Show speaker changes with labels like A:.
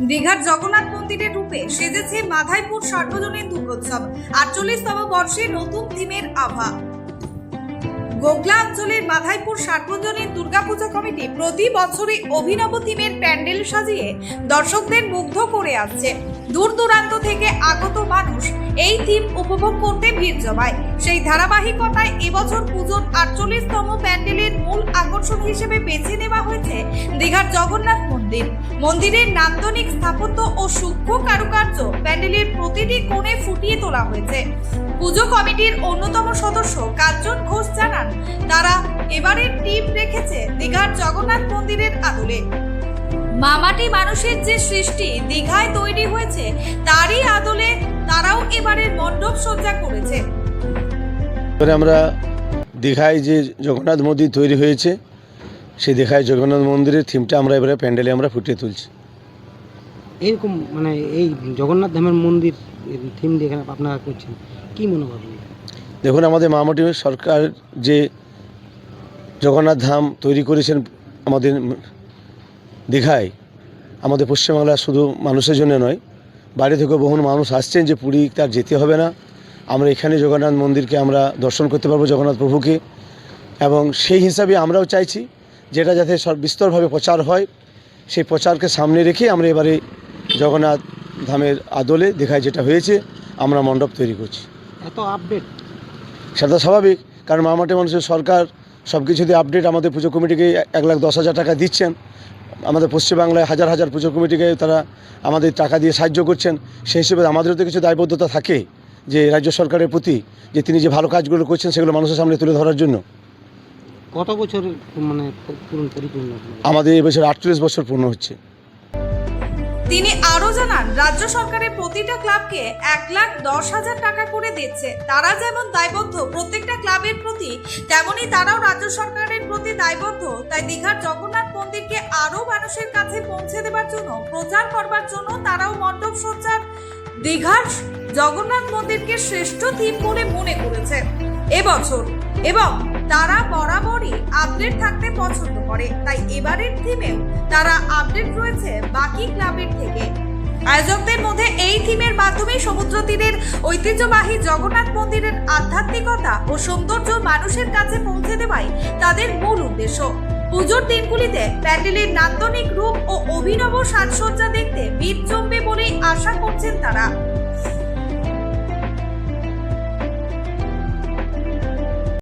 A: দীঘার জগন্নাথ মন্দিরের রূপে সেজেছে মাধাইপুর সার্বজনীন দুর্গোৎসব। 48তম বর্ষে নতুন থিমের আভা। গোগলা অঞ্চলের মাধাইপুর সার্বজনীন দুর্গাপূজা কমিটি প্রতি বছরে অভিনব থিমের প্যান্ডেল সাজিয়ে দর্শকদের মুগ্ধ করে আসছে। দূর দূরান্ত থেকে আগত মানুষ এই থিম উপভোগ করতে ভিড় জমায়। সেই ধারাবাহিকতায় এবছর পুজোর 48তম প্যান্ডেলের মূল আকর্ষণ হিসেবে বেছে নেওয়া হয়েছে দীঘার জগন্নাথ মন্দির। মন্দিরের নান্দনিক স্থাপত্য ও সূক্ষ্ম কারুকার্য প্যান্ডেলের প্রতিটি কোণে ফুটিয়ে তোলা হয়েছে। পুজো কমিটির অন্যতম সদস্য কাঞ্চন ঘোষ জানান, তারা এবারের টিম রেখেছে দীঘার জগন্নাথ মন্দিরের আদলে। মামাটি মানুষের যে সৃষ্টি দীঘায় তৈরি হয়েছে তারই আদলে তারাও এবারের মণ্ডপ সজ্জা করেছে।
B: আমরা দীঘায় যে জগন্নাথ মন্দির তৈরি হয়েছে সেই দীঘায় জগন্নাথ মন্দিরের থিমটা আমরা এবারে প্যান্ডেলে আমরা ফুটিয়ে তুলছি।
C: এরকম মানে এই জগন্নাথ ধামের মন্দির থিম দিয়ে এখানে আপনারা করছেন, কি মনোভাব?
B: দেখুন, আমাদের মামাটি সরকার যে জগন্নাথ ধাম তৈরি করেছেন আমাদের দীঘায়, আমাদের পশ্চিমবাংলার শুধু মানুষের জন্য নয়, বাইরে থেকে বহু মানুষ আসছেন যে পুরী তার যেতে হবে না, আমরা এখানে জগন্নাথ মন্দিরকে আমরা দর্শন করতে পারবো, জগন্নাথ প্রভুকে। এবং সেই হিসাবে আমরাও চাইছি যেটা যাতে বিস্তরভাবে প্রচার হয়, সেই প্রচারকে সামনে রেখে আমরা এবারে জগন্নাথ ধামের আদলে দীঘায় যেটা হয়েছে আমরা মণ্ডপ তৈরি করছি।
C: এত আপডেট
B: সেটা স্বাভাবিক, কারণ মামাটি মানুষের সরকার সব কিছুতে আপডেট। আমাদের পুজো কমিটিকে 1,10,000 টাকা দিচ্ছেন, আমাদের পশ্চিমবাংলায় হাজার হাজার পুজো কমিটিকে তারা আমাদের টাকা দিয়ে সাহায্য করছেন। সেই হিসেবে আমাদেরও তো কিছু দায়বদ্ধতা থাকে যে রাজ্য সরকারের প্রতি, যে তিনি যে ভালো কাজগুলো করছেন সেগুলো মানুষের সামনে তুলে ধরার জন্য।
C: কত বছর মানে পরিপূর্ণ?
B: আমাদের এবছর 48 বছর পূর্ণ হচ্ছে।
A: তিনি আরো জানান, রাজ্য সরকারের প্রতিটা ক্লাবকে 1,10,000 টাকা করে দিচ্ছে। তারা যেমন দায়বদ্ধ প্রত্যেকটা ক্লাবের প্রতি, তেমনি তারাও রাজ্য সরকারের প্রতি দায়বদ্ধ। তাই দীঘার জগন্নাথ মন্দিরকে আরো মানুষের কাছে পৌঁছে দেবার জন্য, প্রচার করবার জন্য তারাও মণ্ডপ সজ্জার দীঘার জগন্নাথ মন্দিরকে শ্রেষ্ঠ থিম বলে মনে করেছে এবছর, এবং তারা বরাবরই আপডেট থাকতে পছন্দ করে। তাই এবারের থিমেও তারা আপডেট রয়েছে বাকি ক্লাবের থেকে। আয়োজকদের মধ্যে এই থিমের মাধ্যমে সমুদ্র তীরের ঐতিহ্যবাহী জগন্নাথ মন্দিরের আধ্যাত্মিকতা ও সৌন্দর্য মানুষের কাছে পৌঁছে দেওয়াই তাদের মূল উদ্দেশ্য। পুজোর দিনগুলিতে প্যান্ডেলের নান্দনিক রূপ ও অভিনব সাজসজ্জা দেখতে ভিড় জমবে বলেই আশা করছেন তারা।